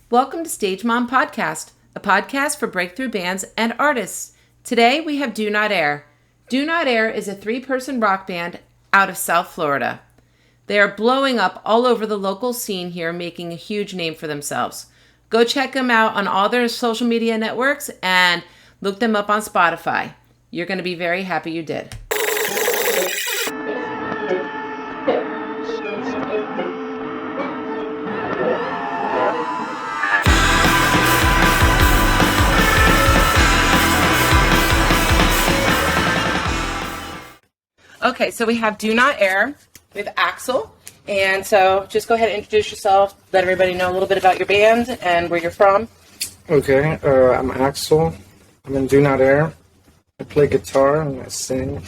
Welcome to Stage Mom Podcast, a podcast for breakthrough bands and artists. Today we have Do Not Air. Do Not Air is a 3-person rock band out of South Florida. They are blowing up all over the local scene here, making a huge name for themselves. Go check them out on all their social media networks and look them up on Spotify. You're going to be very happy you did. Okay, so we have Do Not Air with Axel. And so just go ahead and introduce yourself, let everybody know a little bit about your band and where you're from. Okay, I'm Axel. I'm in Do Not Air. I play guitar and I sing.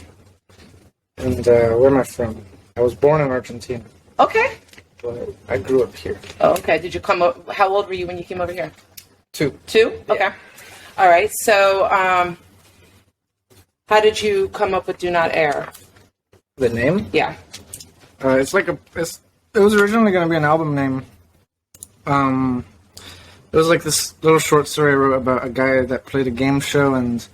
And where am I from? I was born in Argentina. Okay. But I grew up here. Oh, okay. Did you come up? How old were you when you came over here? 2. 2? Yeah. Okay. All right. So how did you come up with Do Not Air? The name? Yeah. It was originally going to be an album name. It was like this little short story I wrote about a guy that played a game show and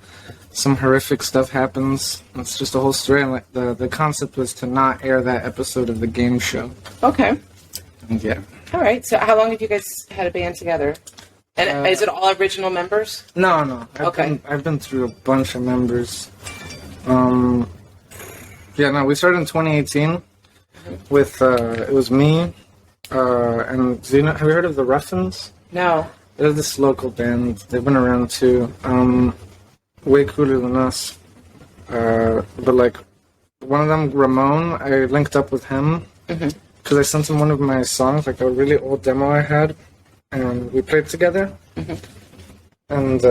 some horrific stuff happens. It's just a whole story, and like the concept was to not air that episode of the game show. Okay. And yeah. All right. So how long have you guys had a band together? And is it all original members? No. I've been through a bunch of members. We started in 2018 with, it was me, and have you heard of the Ruffins? No. They're this local band. They've been around too. Way cooler than us. But like, one of them, Ramon, I linked up with him because I sent him one of my songs, like a really old demo I had, and we played together. And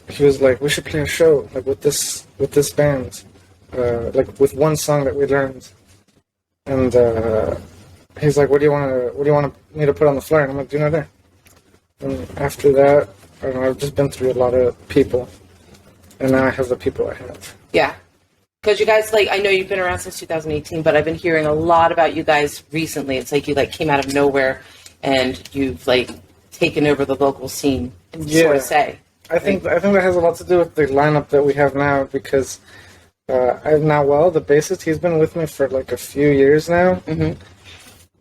he was like, "We should play a show like with this band, like with one song that we learned." And he's like, "What do you want me to put on the flyer?" And I'm like, "Do Not Air." And after that, I don't know, I've just been through a lot of people, and now I have the people I have. Yeah. Because you guys, like, I know you've been around since 2018, but I've been hearing a lot about you guys recently. It's like you, like, came out of nowhere, and you've, like, taken over the local scene, sort of say. I think that has a lot to do with the lineup that we have now, because the bassist, he's been with me for, like, a few years now.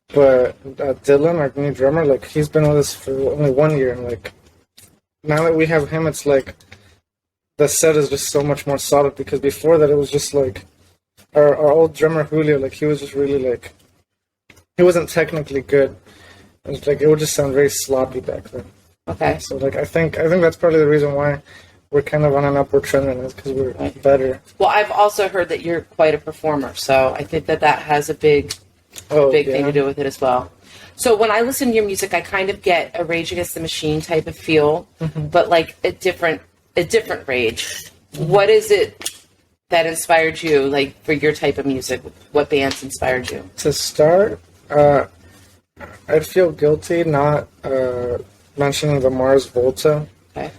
But Dylan, our new drummer, like, he's been with us for only 1 year, and, like, now that we have him, it's like the set is just so much more solid, because before that it was just like our old drummer Julio, like, he was just really, like, he wasn't technically good. It would just sound very sloppy back then. Okay. So, like, I think that's probably the reason why we're kind of on an upward trend, and it's because we're better. Well, I've also heard that you're quite a performer, so I think that has a big thing to do with it as well. So when I listen to your music, I kind of get a Rage Against the Machine type of feel, but like a different Rage. What is it that inspired you, like, for your type of music? What bands inspired you? To start, I'd feel guilty not mentioning the Mars Volta. Okay.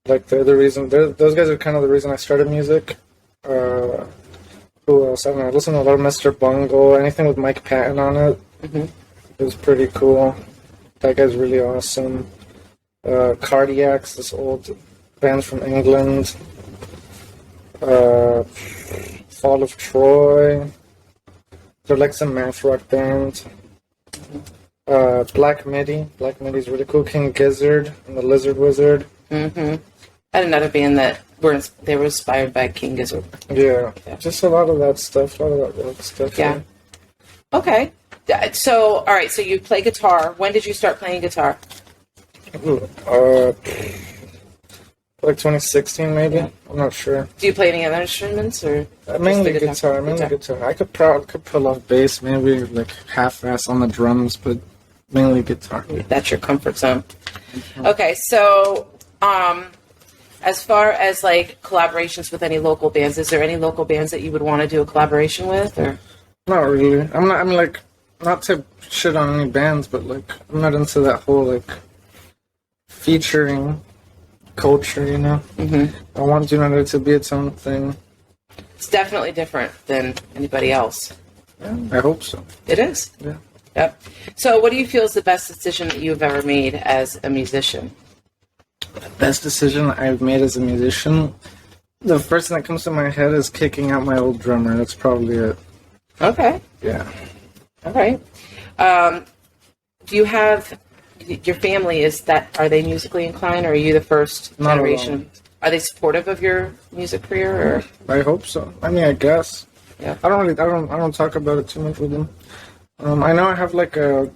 Like, they're the reason. Those guys are kind of the reason I started music. Who else? I don't know. I listen to a lot of Mr. Bungle. Anything with Mike Patton on it. It was pretty cool. That guy's really awesome. Cardiacs, this old band from England. Fall of Troy. They're like some math rock band. Black Midi. Black Midi's really cool. King Gizzard and the Lizard Wizard. I had another band that they were inspired by King Gizzard. Yeah, just a lot of that stuff. A lot of that rock stuff. Yeah. Okay. So, all right. So you play guitar. When did you start playing guitar? Like 2016, maybe. I'm not sure. Do you play any other instruments, or mainly guitar? Mainly guitar. I could pull off bass, maybe like half-ass on the drums, but mainly guitar. That's your comfort zone. Okay. So, as far as like collaborations with any local bands, is there any local bands that you would want to do a collaboration with, or? Not really. Not to shit on any bands, but like, I'm not into that whole like featuring culture, you know? I want Do Not Air to be its own thing. It's definitely different than anybody else. Yeah, I hope so. It is. Yeah. Yep. So what do you feel is the best decision that you've ever made as a musician? The best decision I've made as a musician, the first thing that comes to my head is kicking out my old drummer. That's probably it. Okay. Yeah. All right. Do you have your family? Are they musically inclined, or are you the first Not generation? alone. Are they supportive of your music career? Or? I hope so. I mean, I guess. Yeah. I don't talk about it too much with them. I know I have like a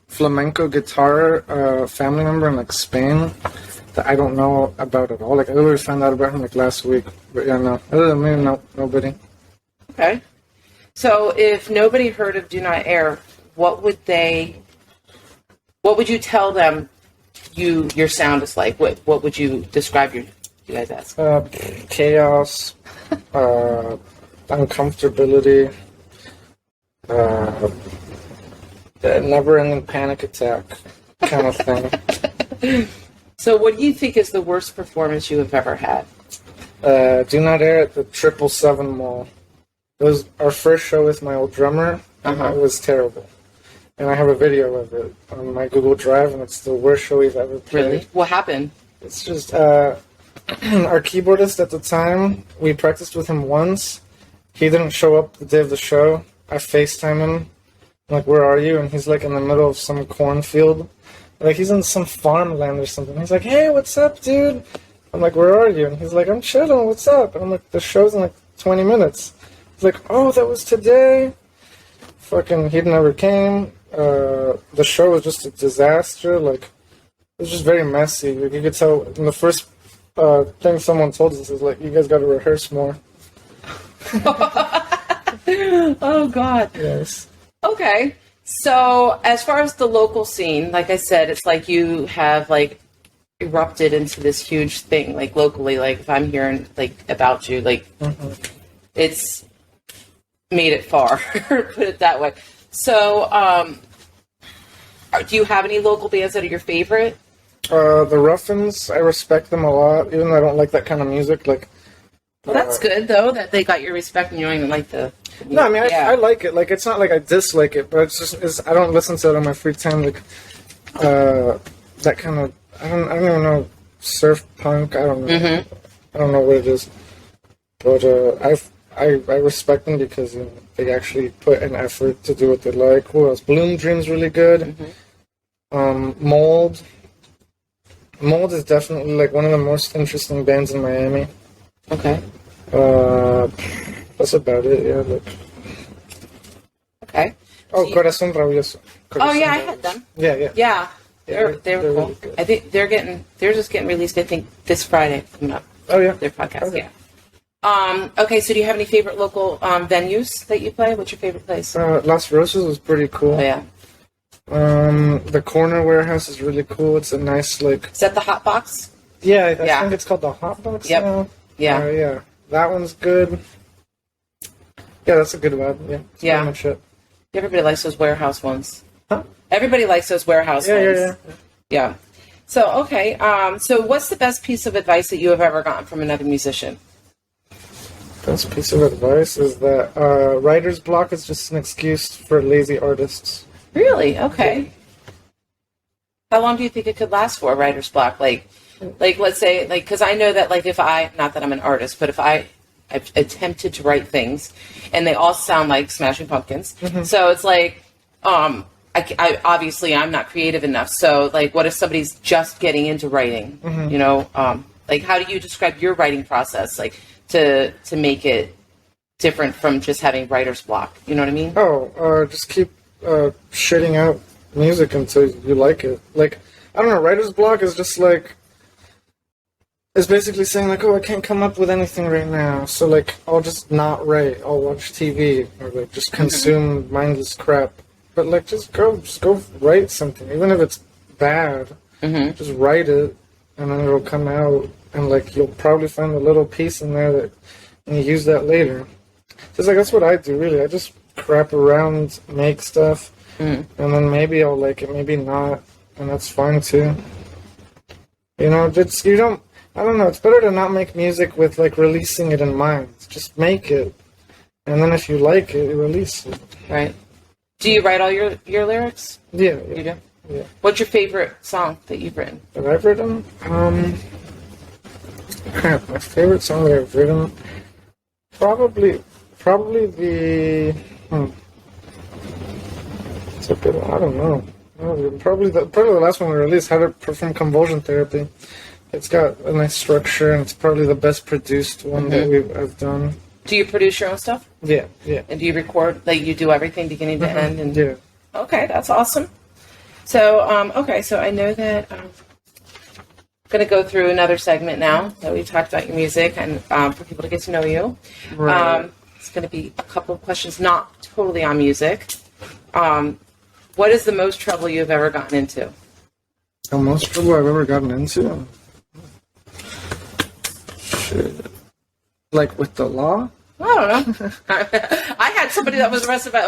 flamenco guitar family member in like Spain that I don't know about at all. Like I literally found out about him like last week. But yeah, no. Other than me, no, nobody. Okay. So if nobody heard of Do Not Air, what would you tell them your sound is like? What would you describe you guys as? Chaos, uncomfortability, never-ending panic attack kind of thing. So what do you think is the worst performance you have ever had? Do Not Air at the 777 Mall. It was our first show with my old drummer, and it was terrible. And I have a video of it on my Google Drive, and it's the worst show we've ever played. Really? What happened? It's just, our keyboardist at the time, we practiced with him once. He didn't show up the day of the show. I FaceTime him. I'm like, where are you? And he's like in the middle of some cornfield. Like he's in some farmland or something. He's like, hey, what's up, dude? I'm like, where are you? And he's like, I'm chilling, what's up? And I'm like, the show's in like 20 minutes. He's like, oh, that was today? Fucking, he never came. The show was just a disaster. Like, it was just very messy. You could tell in the first thing someone told us is like, you guys got to rehearse more. Oh, God. Yes. Okay. So as far as the local scene, like I said, it's like you have like erupted into this huge thing, like locally. Like if I'm hearing like about you, like it's made it far, put it that way. So do you have any local bands that are your favorite? The Ruffins, I respect them a lot, even though I don't like that kind of music. Like, well, that's good though that they got your respect and you don't even like the music. No, I mean I like it. Like it's not like I dislike it, but it's I don't listen to it on my free time. Like that kind of I don't even know, surf punk. I don't know. I don't know what it is, but I respect them because they actually put an effort to do what they like. Who else? Bloom Dream's really good. Mold is definitely like one of the most interesting bands in Miami. Okay. That's about it. Yeah. Like. Okay. Oh, Corazón Rabioso. Oh yeah, I had them. Yeah. They're cool. Really good. I think they're just getting released. I think this Friday coming up. Oh yeah. Their podcast. Okay. Yeah. Okay. So do you have any favorite local venues that you play? What's your favorite place? Las Rosas was pretty cool. Oh yeah. The Corner Warehouse is really cool. It's a nice like. Is that the Hot Box? Yeah, I think it's called the Hot Box now. Yeah. Yeah. That one's good. Yeah, that's a good one. Yeah. That's pretty much it. Everybody likes those warehouse ones. Huh? Everybody likes those warehouse ones. Yeah. Yeah. So, okay. So what's the best piece of advice that you have ever gotten from another musician? Best piece of advice is that writer's block is just an excuse for lazy artists. Really? Okay. How long do you think it could last for, writer's block? Like let's say, like, because I know that, like, not that I'm an artist, but if I've attempted to write things and they all sound like Smashing Pumpkins. So it's like, I obviously I'm not creative enough. So like, what if somebody's just getting into writing? You know, like, how do you describe your writing process, like, to make it different from just having writer's block? You know what I mean? Just keep shitting out music until you like it. Like, I don't know, writer's block is just like, it's basically saying like, oh, I can't come up with anything right now, so like, I'll just not write. I'll watch TV or like just consume mindless crap. But like, just go write something, even if it's bad. Just write it, and then it'll come out, and like you'll probably find a little piece in there that and you use that later. Just like that's what I do, really. I just crap around, make stuff, and then maybe I'll like it, maybe not, and that's fine too. You know, I don't know, it's better to not make music with, like, releasing it in mind. Just make it. And then if you like it, you release it. Right. Do you write all your lyrics? Yeah. You do? Yeah. What's your favorite song that you've written? That I've written? Crap, my favorite song that I've written? Probably the... It's a good one. I don't know. Probably the last one we released, How to Perform Convulsion Therapy. It's got a nice structure, and it's probably the best produced one that I've done. Do you produce your own stuff? Yeah. And do you record, like you do everything beginning to end? And Yeah. Okay, that's awesome. So, so I know that I'm going to go through another segment now that we've talked about your music and for people to get to know you. Right. It's going to be a couple of questions not totally on music. What is the most trouble you've ever gotten into? The most trouble I've ever gotten into? Shit. Like with the law? I don't know. I had somebody that was arrested by,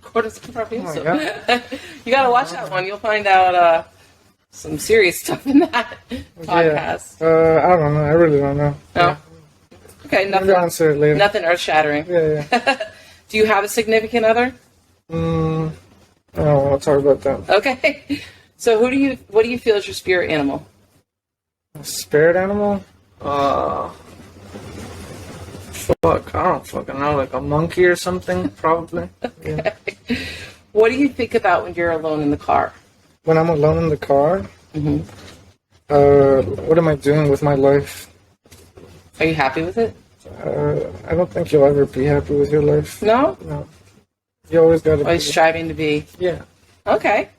court is confirming. So. You got to watch that one. You'll find out some serious stuff in that podcast. I don't know. I really don't know. No? Yeah. Okay, nothing. I'll answer it later. Nothing earth-shattering. Yeah. Do you have a significant other? I don't want to talk about that. Okay. So what do you feel is your spirit animal? A spirit animal? Fuck, I don't fucking know, like a monkey or something, probably. Okay. Yeah. What do you think about when you're alone in the car? When I'm alone in the car? Mm-hmm. What am I doing with my life? Are you happy with it? I don't think you'll ever be happy with your life. No? No. You always gotta Always striving to be. Yeah. Okay.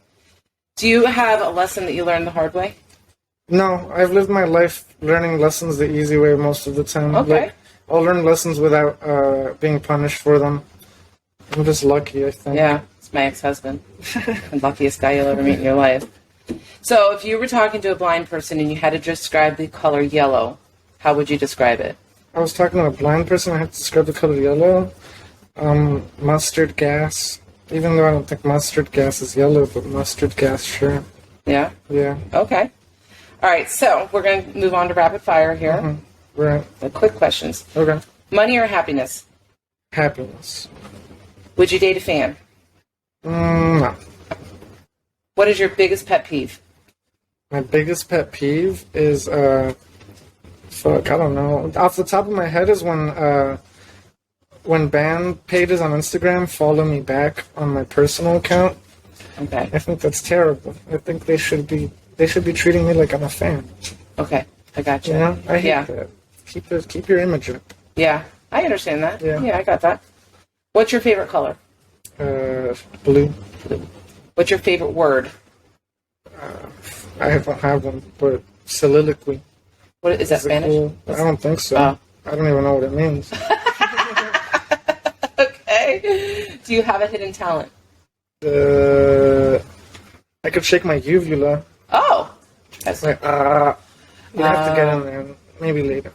Do you have a lesson that you learned the hard way? No, I've lived my life learning lessons the easy way most of the time. Okay. Like, I'll learn lessons without being punished for them. I'm just lucky, I think. Yeah, it's my ex-husband. The luckiest guy you'll ever meet in your life. So if you were talking to a blind person and you had to describe the color yellow, how would you describe it? I was talking to a blind person, I had to describe the color yellow. Mustard gas. Even though I don't think mustard gas is yellow, but mustard gas, sure. Yeah? Yeah. Okay. All right, so we're going to move on to rapid fire here. Mm-hmm. Right. The quick questions. Okay. Money or happiness? Happiness. Would you date a fan? No. What is your biggest pet peeve? My biggest pet peeve is, I don't know. Off the top of my head is when band pages on Instagram follow me back on my personal account. Okay. I think that's terrible. I think they should be treating me like I'm a fan. Okay, I got you. You know? I hate that. Keep your image up. Yeah, I understand that. Yeah, I got that. What's your favorite color? Blue. What's your favorite word? I don't have one, but soliloquy. What is that, Spanish? Cool? I don't think so. Oh. I don't even know what it means. Okay. Do you have a hidden talent? I could shake my uvula. Oh. That's Like, you have to get in there. Maybe later.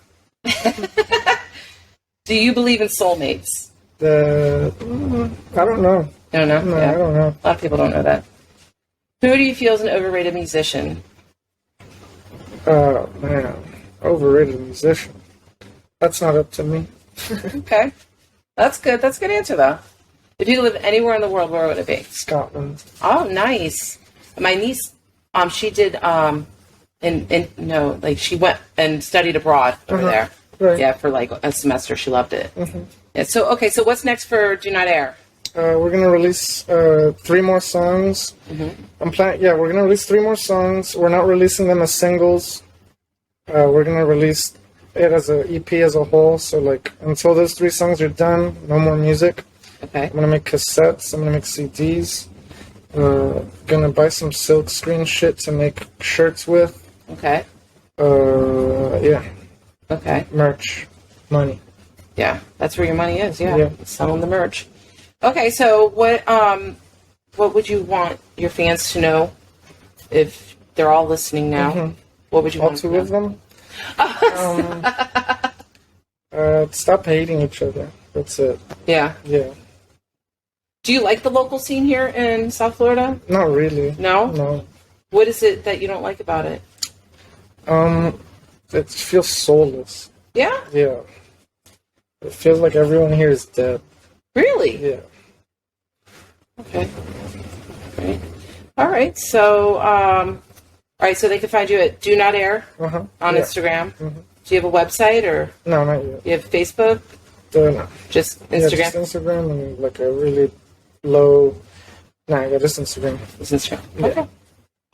Do you believe in soulmates? I don't know. You don't know? No, Yeah. I don't know. A lot of people don't know that. Who do you feel is an overrated musician? Oh, man. Overrated musician. That's not up to me. Okay. That's good. That's a good answer, though. If you could live anywhere in the world, where would it be? Scotland. Oh, nice. My niece, she did, she went and studied abroad over there. Right. Yeah, for like a semester. She loved it. Mm-hmm. Yeah. So what's next for Do Not Air? We're gonna release 3 more songs. Mm-hmm. We're gonna release 3 more songs. We're not releasing them as singles. We're gonna release it as an EP as a whole. So like until those 3 songs are done, no more music. Okay. I'm gonna make cassettes. I'm gonna make CDs. Gonna buy some silk screen shit to make shirts with. Okay. Yeah. Okay. Merch, money. Yeah, that's where your money is. Yeah, Yeah. selling the merch. Okay, so what would you want your fans to know if they're all listening now? Mm-hmm. What would you All want 2 of them? Stop hating each other. That's it. Yeah. Yeah. Do you like the local scene here in South Florida? Not really. No? No. What is it that you don't like about it? It feels soulless. Yeah? Yeah. It feels like everyone here is dead. Really? Yeah. Okay. Great. All right. So, so they can find you at Do Not Air on Instagram. Mm-hmm. Do you have a website or? No, not yet. You have Facebook? No. Just Instagram? Yeah, just Instagram and like a really low... No, yeah, just Instagram. Just Instagram. Yeah. Okay.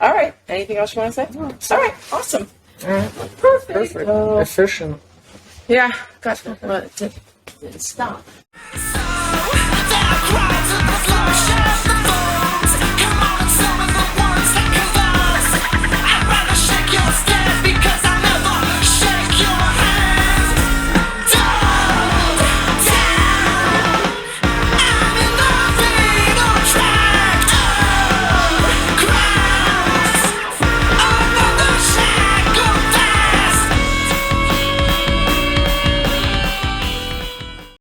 All right. Anything else you want to say? No. All right. Awesome. All right. Perfect. Efficient. Yeah. Gotcha. But it didn't stop.